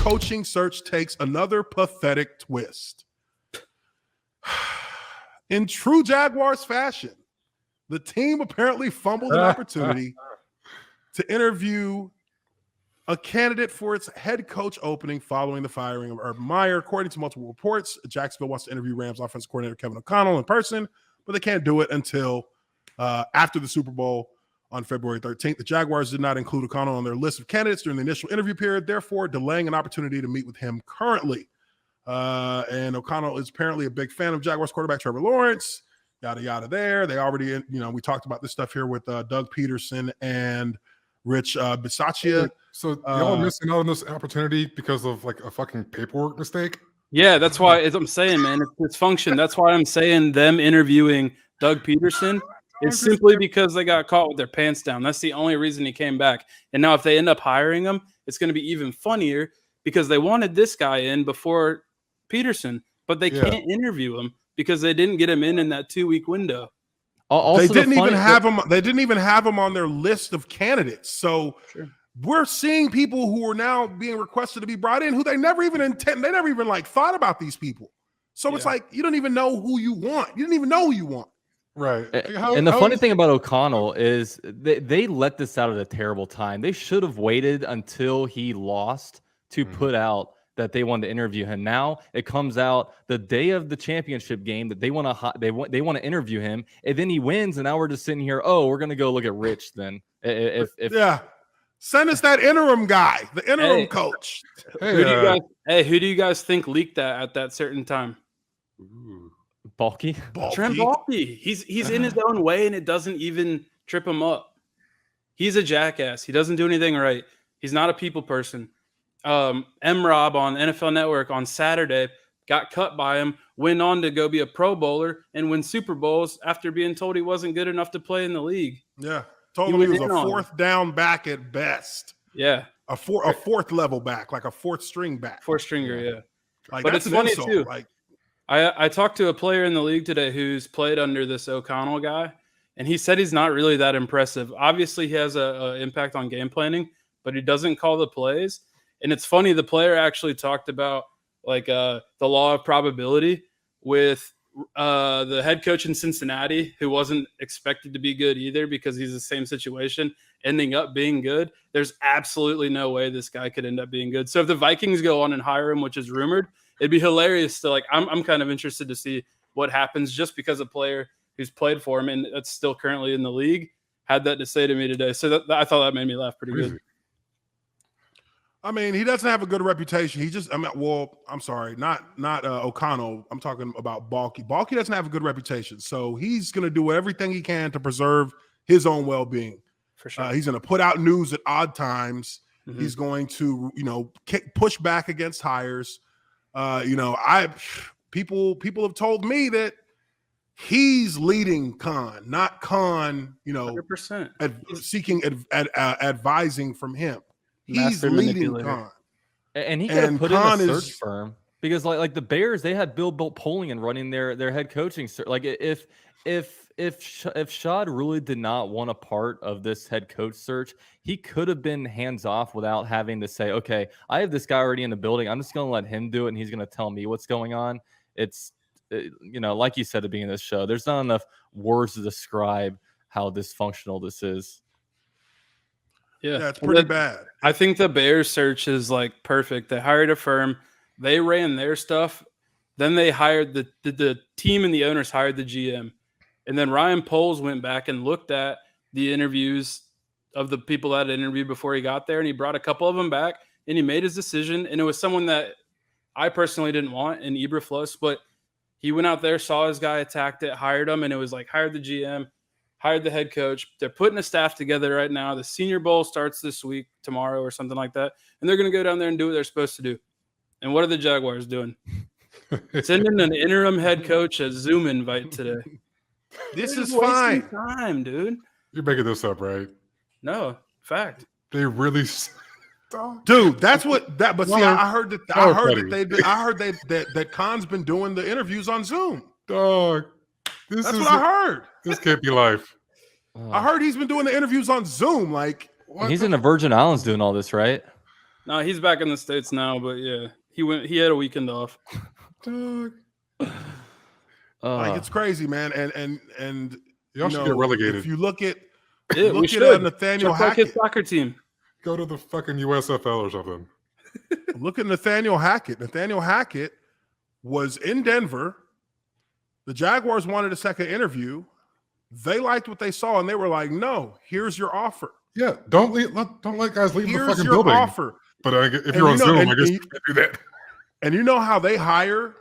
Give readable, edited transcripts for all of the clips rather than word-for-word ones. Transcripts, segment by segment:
coaching search takes another pathetic twist. In true Jaguars fashion, the team apparently fumbled an opportunity to interview a candidate for its head coach opening following the firing of Urban Meyer. According to multiple reports, Jacksonville wants to interview Rams offensive coordinator Kevin O'Connell in person, but they can't do it until after the Super Bowl on February 13th. The Jaguars did not include O'Connell on their list of candidates during the initial interview period, therefore delaying an opportunity to meet with him currently. And O'Connell is apparently a big fan of Jaguars quarterback Trevor Lawrence, yada, yada there. They already, we talked about this stuff here with Doug Peterson and Rich Bisaccia. So y'all are missing out on this opportunity because of like a fucking paperwork mistake? Yeah, that's why I'm saying, man, it's dysfunction. That's why I'm saying them interviewing Doug Peterson is simply because they got caught with their pants down. That's the only reason he came back. And now if they end up hiring him, it's going to be even funnier because they wanted this guy in before Peterson, but they can't interview him because they didn't get him in that 2-week window. Also, they didn't even have him. They didn't even have him on their list of candidates. So we're seeing people who are now being requested to be brought in who they never even like thought about these people. So it's like you don't even know who you want. You didn't even know who you want. Right. And the funny thing about O'Connell is they let this out at a terrible time. They should have waited until he lost to put out that they wanted to interview him. Now it comes out the day of the championship game that they want to interview him, and then he wins, and now we're just sitting here. Oh, we're gonna go look at Rich then. Send us that interim guy, the interim coach. Who do you guys think leaked that at that certain time? Balky. Trent Balky. He's in his own way, and it doesn't even trip him up. He's a jackass. He doesn't do anything right. He's not a people person. M-Rob on NFL Network on Saturday got cut by him, went on to go be a Pro Bowler and win Super Bowls after being told he wasn't good enough to play in the league. Yeah, told him he was a fourth down back at best. Yeah, a fourth level back, like a fourth string back, fourth stringer. Yeah, like, but it's funny insult. too. Like, I talked to a player in the league today who's played under this O'Connell guy, and he said he's not really that impressive. Obviously, he has a impact on game planning, but he doesn't call the plays. And it's funny, the player actually talked about like the law of probability with the head coach in Cincinnati, who wasn't expected to be good either because he's the same situation, ending up being good. There's absolutely no way this guy could end up being good. So if the Vikings go on and hire him, which is rumored, it'd be hilarious to I'm kind of interested to see what happens just because a player who's played for him and that's still currently in the league had that to say to me today. So I thought that made me laugh pretty good. I mean, he doesn't have a good reputation. He just, I'm sorry, not O'Connell. I'm talking about Balky. Balky doesn't have a good reputation. So he's going to do everything he can to preserve his own well-being. For sure. He's going to put out news at odd times. Mm-hmm. He's going to, push back against hires. People have told me that he's leading Khan, not Khan, 100%. Seeking advising from him. He's leading Khan. And he could have put Khan in a search firm because like the Bears, they had Bill Polian running their head coaching search. Like if Shad really did not want a part of this head coach search, he could have been hands off without having to say, okay, I have this guy already in the building. I'm just going to let him do it. And he's going to tell me what's going on. It's, like you said at the beginning of this show, there's not enough words to describe how dysfunctional this is. Yeah, it's pretty bad. I think the Bears search is like perfect. They hired a firm, they ran their stuff, then they hired the team and the owners hired the GM. And then Ryan Poles went back and looked at the interviews of the people that interviewed before he got there, and he brought a couple of them back and he made his decision. And it was someone that I personally didn't want in Eberflus, but he went out there, saw his guy, attacked it, hired him, and it was like hired the GM, hired the head coach. They're putting a staff together right now. The Senior Bowl starts this week, tomorrow or something like that. And they're going to go down there and do what they're supposed to do. And what are the Jaguars doing? Sending an interim head coach a Zoom invite today. This is fine. Time, dude. You're making this up, right? No, fact. They really, dude. That's what that. But see, I heard that Khan's been doing the interviews on Zoom. Dog. That's what I heard. This can't be life. I heard he's been doing the interviews on Zoom. Like he's in the Virgin Islands doing all this, right? No, he's back in the States now, but yeah, he had a weekend off. Like it's crazy, man. And y'all should get relegated. If you look at Nathaniel Nathaniel Hackett, his soccer team. Go to the fucking USFL or something. Look at Nathaniel Hackett. Nathaniel Hackett was in Denver. The Jaguars wanted a second interview. They liked what they saw, and they were like, "No, here's your offer." Yeah, don't let guys leave the fucking building. Offer. But if you're on Zoom, I guess you can't do that. And you know how they how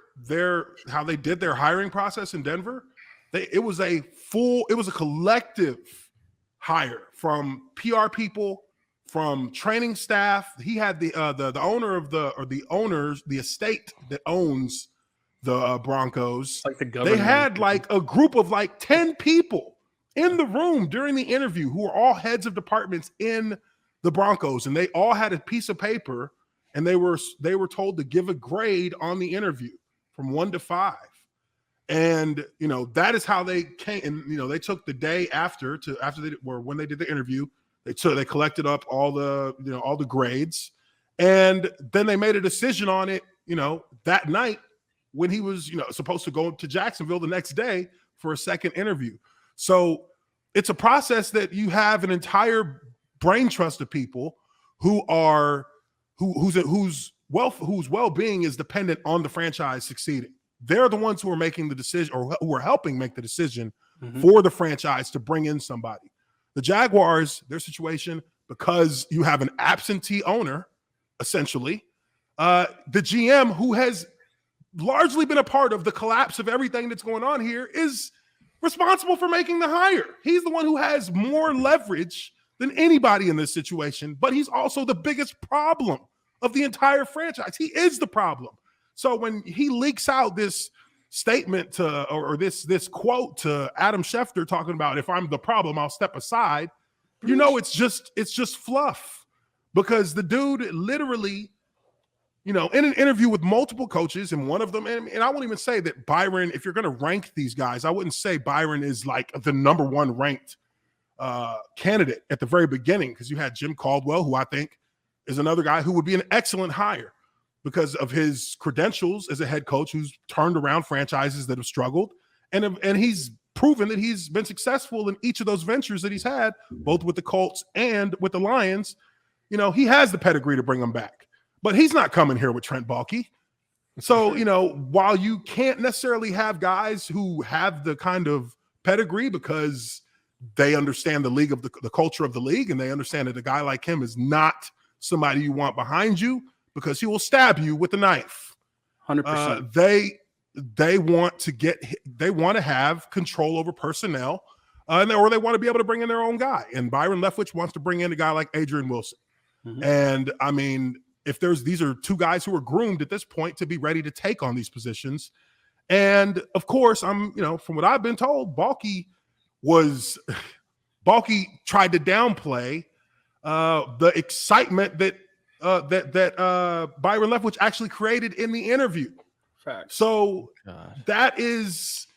they did their hiring process in Denver? It was a collective hire from PR people, from training staff. He had the owner of the estate that owns the Broncos. Like the governor. They had like a group of like 10 people in the room during the interview who were all heads of departments in the Broncos, and they all had a piece of paper, and they were told to give a grade on the interview from 1 to 5. And that is how they came. And they took the day when they did the interview, they collected up all the grades, and then they made a decision on it that night when he was supposed to go to Jacksonville the next day for a second interview. So it's a process that you have an entire brain trust of people whose well-being is dependent on the franchise succeeding. They're the ones who are making the decision, or who are helping make the decision for the franchise to bring in somebody. The Jaguars, their situation, because you have an absentee owner, essentially, the GM, who has largely been a part of the collapse of everything that's going on here, is responsible for making the hire. He's the one who has more leverage than anybody in this situation, but he's also the biggest problem of the entire franchise. He is the problem. So when he leaks out this statement or this quote to Adam Schefter talking about, if I'm the problem, I'll step aside, it's just fluff, because the dude literally, in an interview with multiple coaches, and one of them, and I won't even say that Byron, if you're going to rank these guys, I wouldn't say Byron is like the number one ranked candidate at the very beginning, because you had Jim Caldwell, who I think is another guy who would be an excellent hire because of his credentials as a head coach who's turned around franchises that have struggled. And he's proven that he's been successful in each of those ventures that he's had, both with the Colts and with the Lions. He has the pedigree to bring them back. But he's not coming here with Trent Baalke. So, while you can't necessarily have guys who have the kind of pedigree because they understand the league of the culture of the league, and they understand that a guy like him is not somebody you want behind you because he will stab you with a knife. 100%. They want to have control over personnel, or they want to be able to bring in their own guy. And Byron Leftwich wants to bring in a guy like Adrian Wilson. And I mean, these are two guys who are groomed at this point to be ready to take on these positions. And of course, from what I've been told, Baalke tried to downplay the excitement that Byron Leftwich actually created in the interview. Fact. So that is,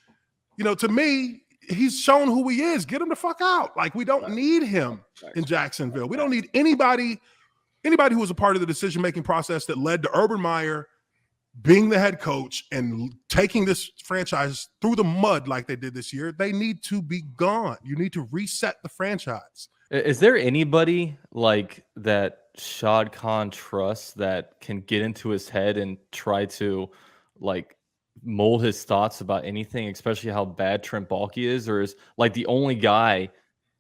to me, he's shown who he is. Get him the fuck out. Like, we don't need him in Jacksonville. We don't need anybody who was a part of the decision-making process that led to Urban Meyer being the head coach and taking this franchise through the mud like they did this year. They need to be gone. You need to reset the franchise. Is there anybody like that Shad Khan trusts that can get into his head and try to like mold his thoughts about anything, especially how bad Trent Baalke is? Or is like the only guy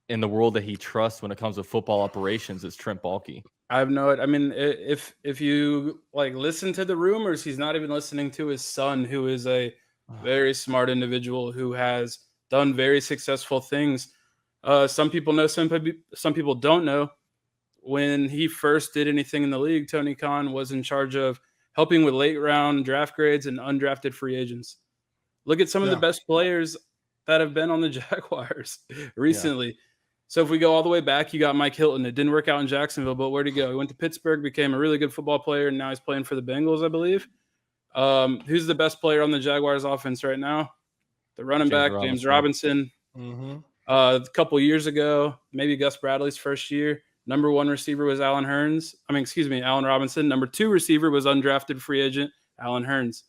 in the world that he trusts when it comes to football operations is Trent Baalke? I have no idea. I mean, if you like listen to the rumors, he's not even listening to his son, who is a very smart individual who has done very successful things. Some people know, some people don't know. When he first did anything in the league, Tony Khan was in charge of helping with late round draft grades and undrafted free agents. Look at some of the best players that have been on the Jaguars recently. Yeah. So if we go all the way back, you got Mike Hilton. It didn't work out in Jacksonville, but where'd he go? He went to Pittsburgh, became a really good football player, and now he's playing for the Bengals, I believe. Who's the best player on the Jaguars offense right now? The running back, James Robinson. A couple years ago, maybe Gus Bradley's first year, Number 1 receiver was Allen Robinson. Number 2 receiver was undrafted free agent Allen Hurns.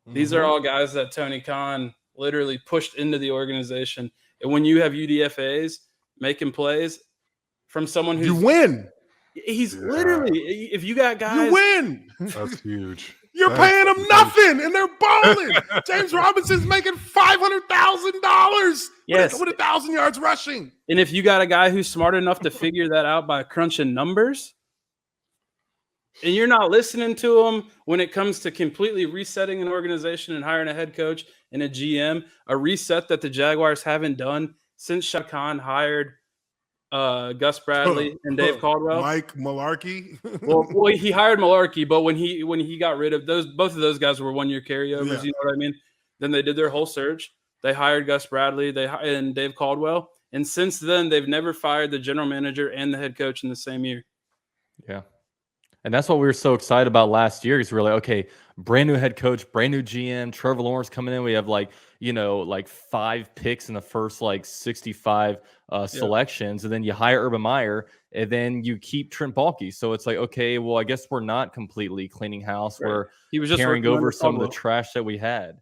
These are all guys that Tony Khan literally pushed into the organization. And when you have UDFAs making plays from someone who's you win. He's literally, if you got guys, you win. That's huge. You're paying them nothing, and they're balling. James Robinson's making $500,000. Yes, with 1,000 yards rushing. And if you got a guy who's smart enough to figure that out by crunching numbers, and you're not listening to him when it comes to completely resetting an organization and hiring a head coach and a GM, a reset that the Jaguars haven't done since Shad Khan hired Gus Bradley and Dave Caldwell. Mike Mularkey. well, he hired Mularkey, but when he got rid of both of those guys were 1-year carryovers. You know what I mean? Then they did their whole search. They hired Gus Bradley, and Dave Caldwell, and since then they've never fired the general manager and the head coach in the same year. Yeah, and that's what we were so excited about last year. Is we're like, okay, brand new head coach, brand new GM, Trevor Lawrence coming in. We have like 5 picks in the first 65 selections, and then you hire Urban Meyer, and then you keep Trent Baalke. So it's like, okay, well, I guess we're not completely cleaning house. Right. He was just carrying over some of the trash that we had.